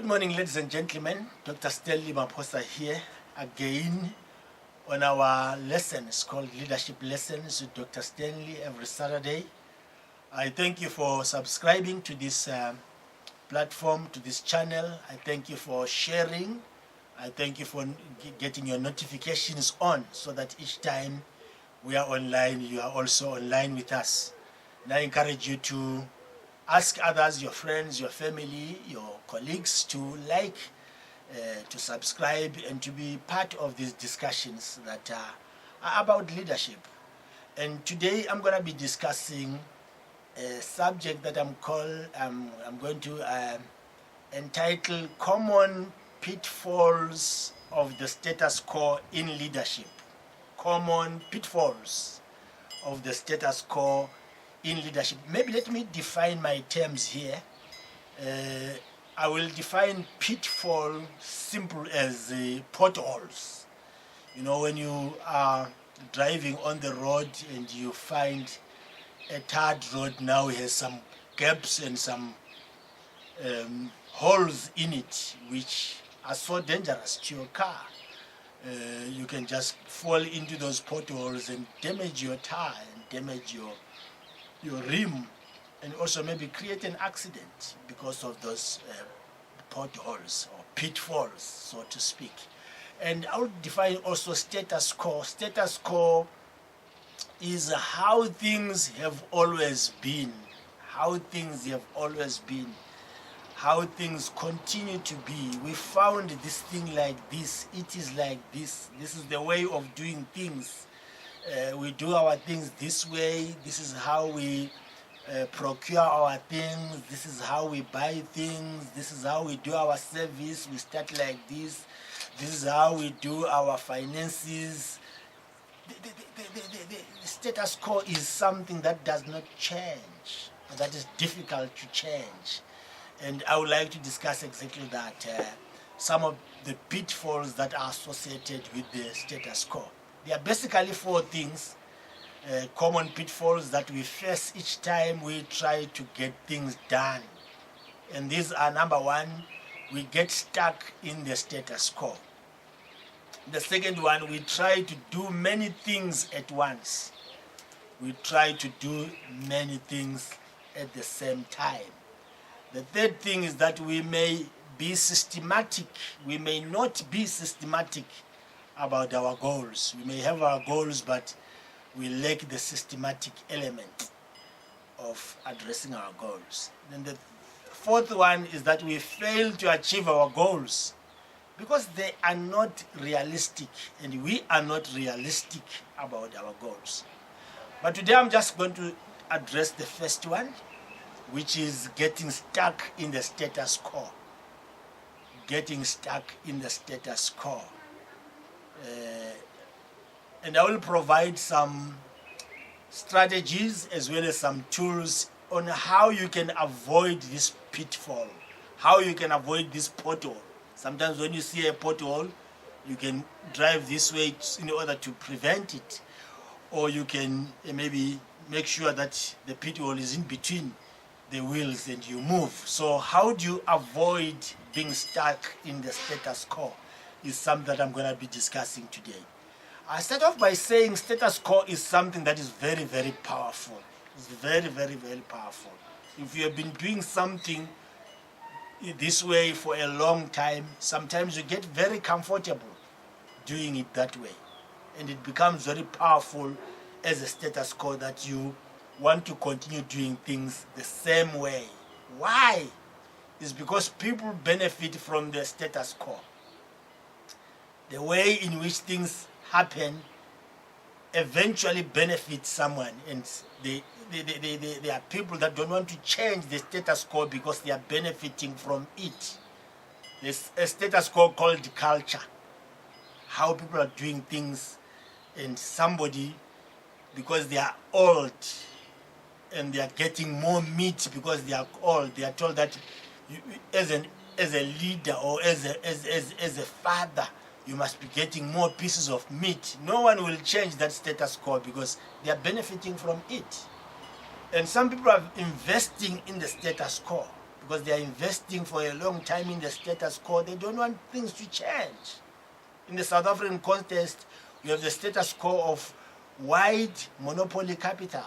morning, ladies and gentlemen. Dr. Stanley Maposa here again on our lessons called Leadership Lessons with Dr. Stanley every Saturday. I thank you for subscribing to this platform, to this channel. I thank you for sharing. I thank you for getting your notifications on so that each time we are online, you are also online with us. And I encourage you to ask others, your friends, your family, your colleagues to like, to subscribe, and to be part of these discussions that are about leadership. And today I'm going to be discussing a subject that I'm going to entitle Common Pitfalls of the Status Quo in Leadership. Common pitfalls of the status quo in leadership. Maybe let me define my terms here. I will define pitfall simple as potholes. You know, when you are driving on the road and you find a tarred road now has some gaps and some holes in it which are so dangerous to your car. You can just fall into those potholes and damage your tire and damage your rim, and also maybe create an accident because of those potholes or pitfalls, so to speak. And I'll define also status quo. Status quo is how things have always been, how things have always been, how things continue to be. We found this thing like this, it is like this is the way of doing things. We do our things this way, this is how we procure our things, this is how we buy things, this is how we do our service, we start like this is how we do our finances. The status quo is something that does not change, that is difficult to change. And I would like to discuss exactly that, some of the pitfalls that are associated with the status quo. There are basically four things, common pitfalls that we face each time we try to get things done. And these are: number one, we get stuck in the status quo. The second one, we try to do many things at once. We try to do many things at the same time. The third thing is that we may be systematic. We may not be systematic about our goals. We may have our goals, but we lack the systematic element of addressing our goals. Then the fourth one is that we fail to achieve our goals because they are not realistic, and we are not realistic about our goals. But today I'm just going to address the first one, which is getting stuck in the status quo. Getting stuck in the status quo. And I will provide some strategies as well as some tools on how you can avoid this pitfall, how you can avoid this pothole. Sometimes when you see a pothole, you can drive this way in order to prevent it, or you can maybe make sure that the pothole is in between the wheels and you move. So how do you avoid being stuck in the status quo is something that I'm going to be discussing today. I start off by saying status quo is something that is very, very powerful. It's very, very, very powerful. If you have been doing something this way for a long time, sometimes you get very comfortable doing it that way. And it becomes very powerful as a status quo that you want to continue doing things the same way. Why? It's because people benefit from the status quo. The way in which things happen eventually benefits someone, and there are people that don't want to change the status quo because they are benefiting from it. There's a status quo called culture, how people are doing things, and somebody, because they are old and they are getting more meat because they are old, they are told that you, as a leader or as a father, you must be getting more pieces of meat. No one will change that status quo because they are benefiting from it. And some people are investing in the status quo because they are investing for a long time in the status quo. They don't want things to change. In the South African context, we have the status quo of white monopoly capital,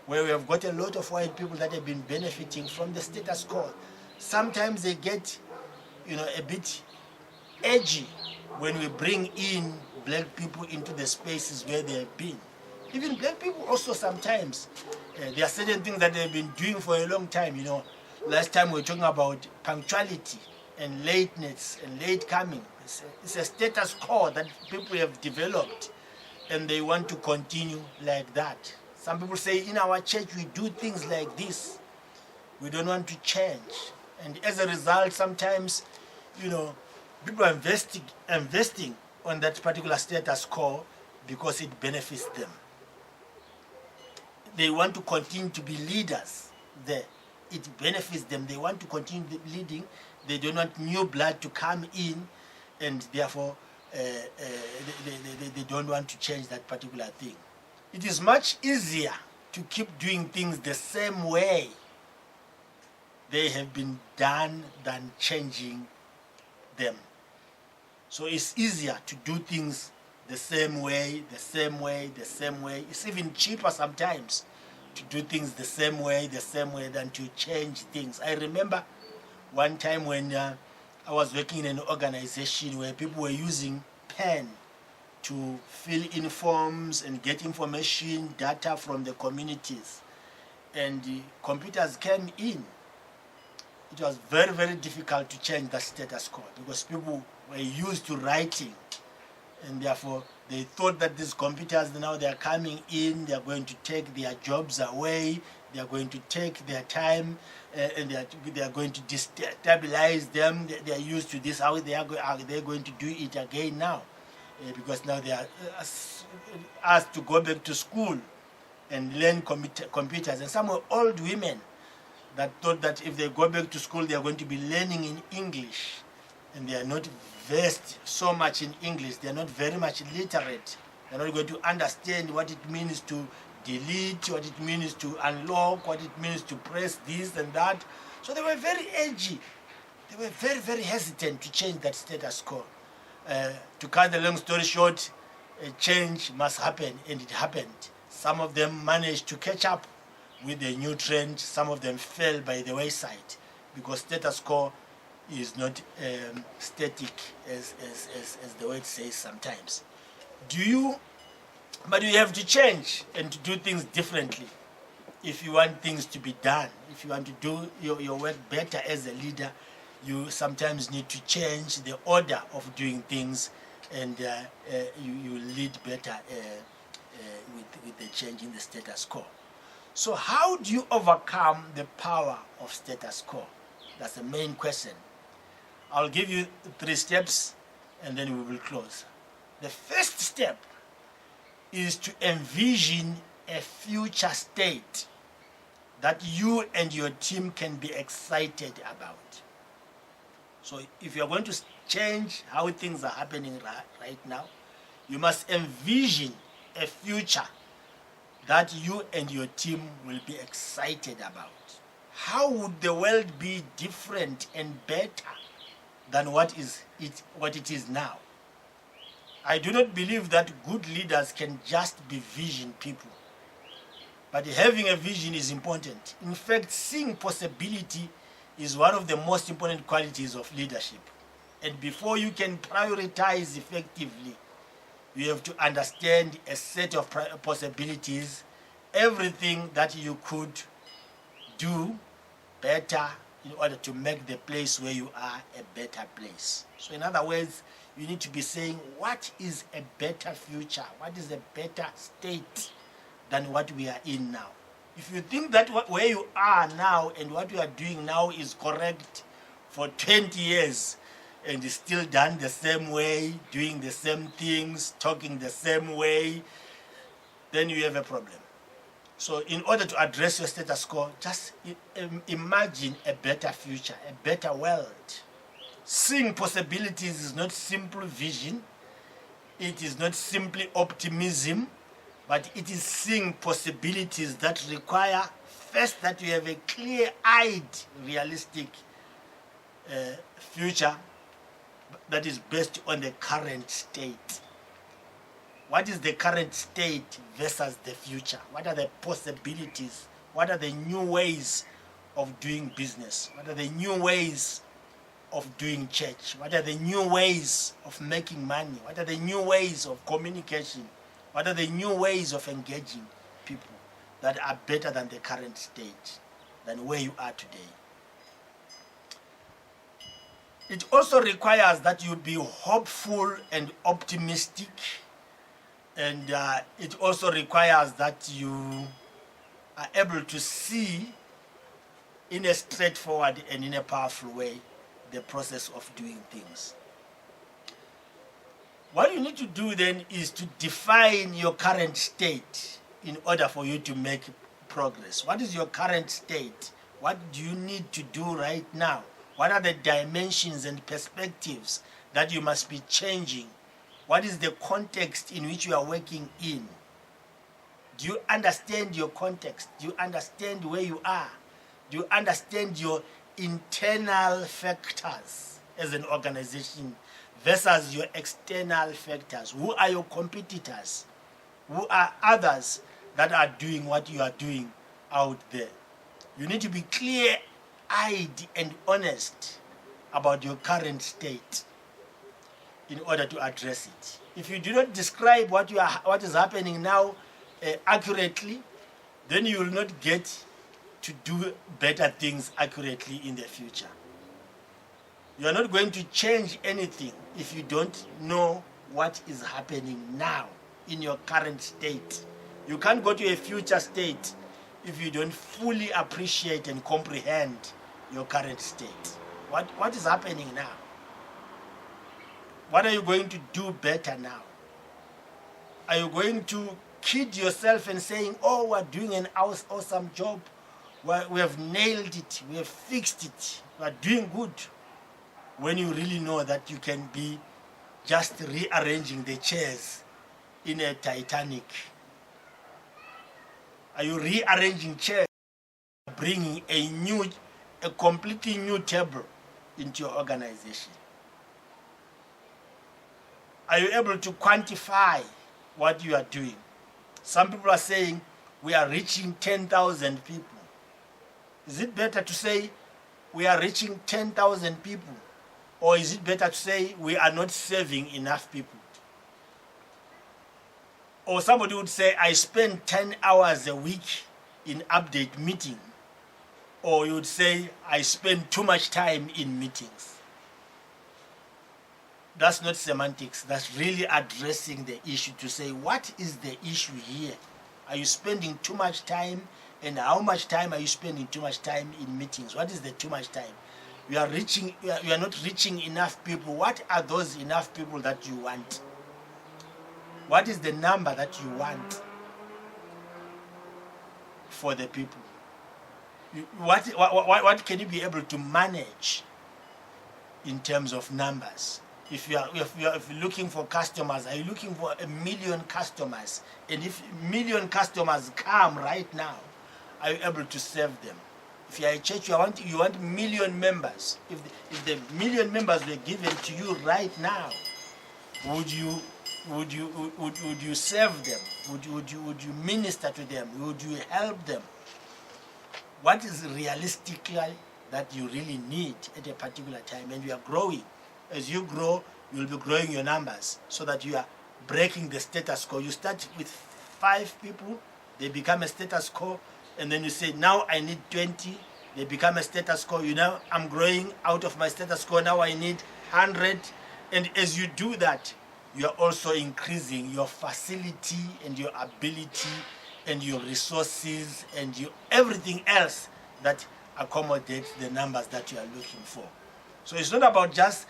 where we have got a lot of white people that have been benefiting from the status quo. Sometimes they get, a bit edgy when we bring in black people into the spaces where they have been. Even black people also sometimes, there are certain things that they've been doing for a long time. Last time we were talking about punctuality and lateness and late coming. It's a status quo that people have developed, and they want to continue like that. Some people say, in our church we do things like this. We don't want to change. And as a result, sometimes, people are investing on that particular status quo because it benefits them. They want to continue to be leaders there. It benefits them. They want to continue leading. They don't want new blood to come in, and therefore they don't want to change that particular thing. It is much easier to keep doing things the same way they have been done than changing them. So it's easier to do things the same way. It's even cheaper sometimes to do things the same way than to change things. I remember one time when I was working in an organization where people were using pen to fill in forms and get information, data from the communities. And the computers came in. It was very, very difficult to change the status quo because people were used to writing, and therefore they thought that these computers, now they are coming in, they are going to take their jobs away, they are going to take their time, and they are going to destabilize them. They are used to this. How they are going to do it again now? Because now they are asked to go back to school and learn computers. And some were old women that thought that if they go back to school, they are going to be learning in English. And they are not versed so much in English. They are not very much literate. They are not going to understand what it means to delete, what it means to unlock, what it means to press this and that. So they were very edgy. They were very, very hesitant to change that status quo. To cut the long story short, a change must happen, and it happened. Some of them managed to catch up with the new trend. Some of them fell by the wayside because status quo is not static as the word says sometimes. But you have to change and to do things differently if you want things to be done. If you want to do your work better as a leader, you sometimes need to change the order of doing things, and you lead better with the change in the status quo. So how do you overcome the power of status quo? That's the main question. I'll give you 3 steps and then we will close. The first step is to envision a future state that you and your team can be excited about. So if you're going to change how things are happening right now, you must envision a future that you and your team will be excited about. How would the world be different and better than what it is now? I do not believe that good leaders can just be vision people. But having a vision is important. In fact, seeing possibility is one of the most important qualities of leadership. And before you can prioritize effectively, you have to understand a set of possibilities, everything that you could do better in order to make the place where you are a better place. So in other words, you need to be saying, what is a better future? What is a better state than what we are in now? If you think that where you are now and what you are doing now is correct for 20 years, and is still done the same way, doing the same things, talking the same way, then you have a problem. So in order to address your status quo, just imagine a better future, a better world. Seeing possibilities is not simple vision. It is not simply optimism, but it is seeing possibilities that require first that you have a clear-eyed, realistic future that is based on the current state. What is the current state versus the future? What are the possibilities? What are the new ways of doing business? What are the new ways of doing church? What are the new ways of making money? What are the new ways of communication? What are the new ways of engaging people that are better than the current state, than where you are today? It also requires that you be hopeful and optimistic, and it also requires that you are able to see in a straightforward and in a powerful way the process of doing things. What you need to do then is to define your current state in order for you to make progress. What is your current state? What do you need to do right now? What are the dimensions and perspectives that you must be changing? What is the context in which you are working in? Do you understand your context? Do you understand where you are? Do you understand your internal factors as an organization versus your external factors? Who are your competitors? Who are others that are doing what you are doing out there? You need to be clear-eyed and honest about your current state in order to address it. If you do not describe what is happening now accurately, then you will not get to do better things accurately in the future. You are not going to change anything if you don't know what is happening now in your current state. You can't go to a future state if you don't fully appreciate and comprehend your current state. What is happening now? What are you going to do better now? Are you going to kid yourself and saying, oh, we're doing an awesome job, we have nailed it, we have fixed it, we're doing good, when you really know that you can be just rearranging the chairs in a Titanic? Are you rearranging chairs, bringing a completely new table into your organization? Are you able to quantify what you are doing? Some people are saying we are reaching 10,000 people. Is it better to say we are reaching 10,000 people? Or is it better to say we are not serving enough people? Or somebody would say, I spend 10 hours a week in update meeting. Or you would say, I spend too much time in meetings. That's not semantics. That's really addressing the issue to say, what is the issue here? Are you spending too much time? And how much time are you spending too much time in meetings? What is the too much time? You are not reaching enough people. What are those enough people that you want? What is the number that you want for the people? What can you be able to manage in terms of numbers? If you're looking for customers, are you looking for 1 million customers? And if 1 million customers come right now, are you able to serve them? If you are a church, you want 1 million members. If the 1 million members were given to you right now, would you serve them? Would you minister to them? Would you help them? What is realistically that you really need at a particular time? And you are growing. As you grow, you will be growing your numbers so that you are breaking the status quo. You start with 5 people, they become a status quo, and then you say, now I need 20, they become a status quo. You know, I'm growing out of my status quo, now I need 100. And as you do that, you are also increasing your facility and your ability and your resources and everything else that accommodates the numbers that you are looking for. So it's not about just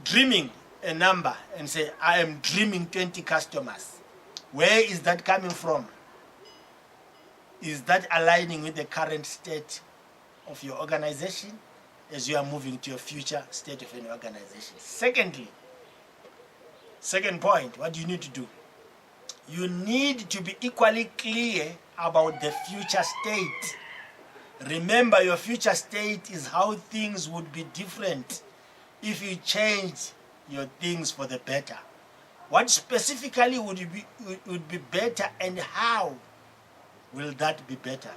dreaming a number and say, I am dreaming 20 customers. Where is that coming from? Is that aligning with the current state of your organization as you are moving to a future state of an organization? Secondly, second point, what do you need to do? You need to be equally clear about the future state. Remember, your future state is how things would be different if you changed your things for the better. What specifically would be better, and how will that be better?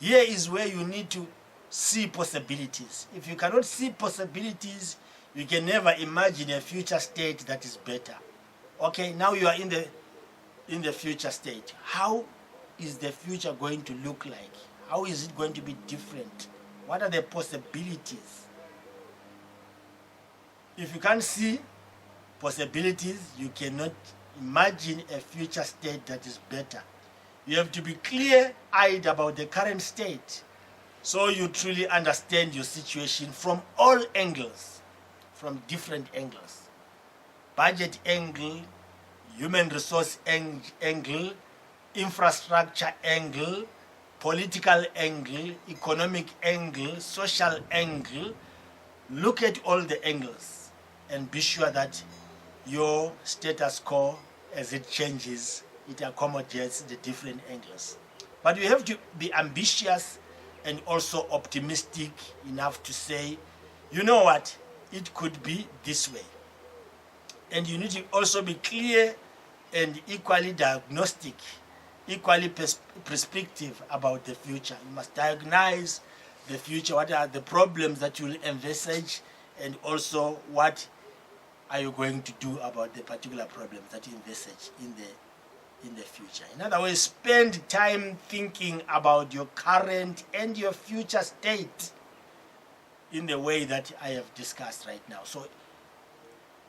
Here is where you need to see possibilities. If you cannot see possibilities, you can never imagine a future state that is better. Okay, now you are in the future state. How is the future going to look like? How is it going to be different? What are the possibilities? If you can't see possibilities, you cannot imagine a future state that is better. You have to be clear-eyed about the current state so you truly understand your situation from all angles, from different angles. Budget angle, human resource angle, infrastructure angle, political angle, economic angle, social angle. Look at all the angles and be sure that your status quo, as it changes, it accommodates the different angles. But you have to be ambitious and also optimistic enough to say, you know what, it could be this way. And you need to also be clear and equally diagnostic, equally prescriptive about the future. You must diagnose the future. What are the problems that you will envisage, and also what are you going to do about the particular problems that you envisage in the future. In other words, spend time thinking about your current and your future state in the way that I have discussed right now. So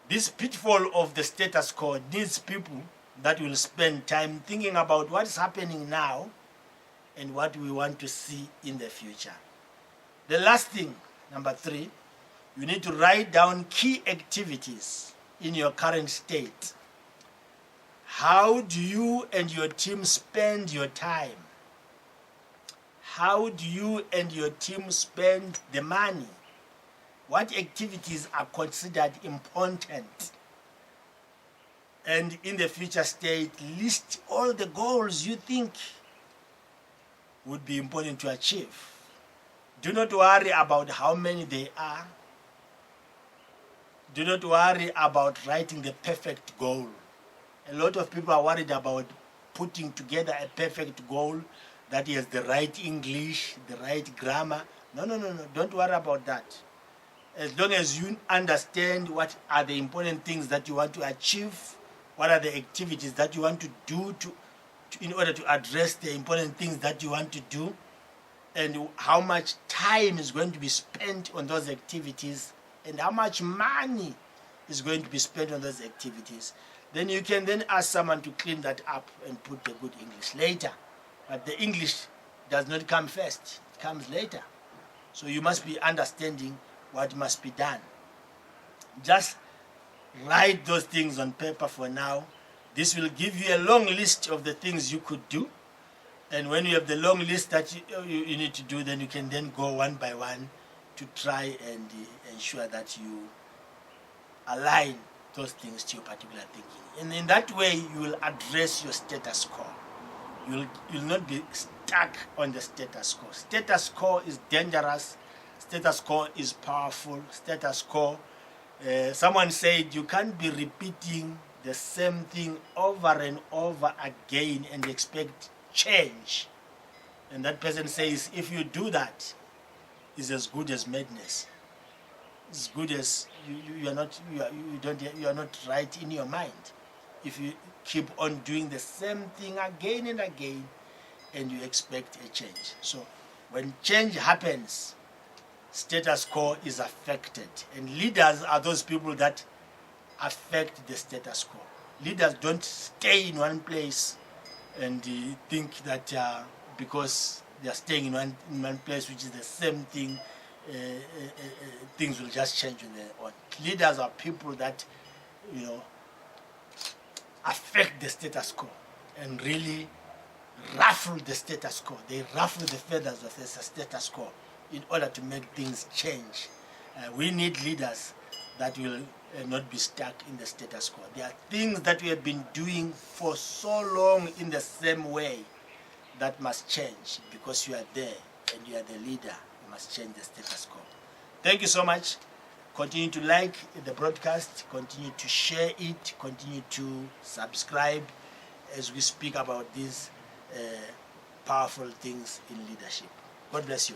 this pitfall of the status quo needs people that will spend time thinking about what is happening now and what we want to see in the future. The last thing, number 3, you need to write down key activities in your current state. How do you and your team spend your time? How do you and your team spend the money? What activities are considered important? And in the future state, list all the goals you think would be important to achieve. Do not worry about how many they are. Do not worry about writing the perfect goal. A lot of people are worried about putting together a perfect goal that has the right English, the right grammar. No. Don't worry about that. As long as you understand what are the important things that you want to achieve, what are the activities that you want to do in order to address the important things that you want to do, and how much time is going to be spent on those activities, and how much money is going to be spent on those activities, then you can then ask someone to clean that up and put the good English later. But the English does not come first, it comes later. So you must be understanding what must be done. Just write those things on paper for now. This will give you a long list of the things you could do. And when you have the long list that you need to do, then you can then go one by one to try and ensure that you align those things to your particular thinking. And in that way, you will address your status quo. You'll not be stuck on the status quo. Status quo is dangerous. Status quo is powerful. Status quo, someone said you can't be repeating the same thing over and over again and expect change. And that person says, if you do that, it's as good as madness. As good as you are not right in your mind. If you keep on doing the same thing again and again, and you expect a change. So when change happens, status quo is affected, and leaders are those people that affect the status quo. Leaders don't stay in one place and think that because they are staying in one place, which is the same thing, things will just change on their own. Leaders are people that, affect the status quo and really ruffle the status quo. They ruffle the feathers of the status quo in order to make things change. We need leaders that will not be stuck in the status quo. There are things that we have been doing for so long in the same way that must change, because you are there and you are the leader. You must change the status quo. Thank you so much. Continue to like the broadcast, continue to share it, continue to subscribe as we speak about these powerful things in leadership. God bless you.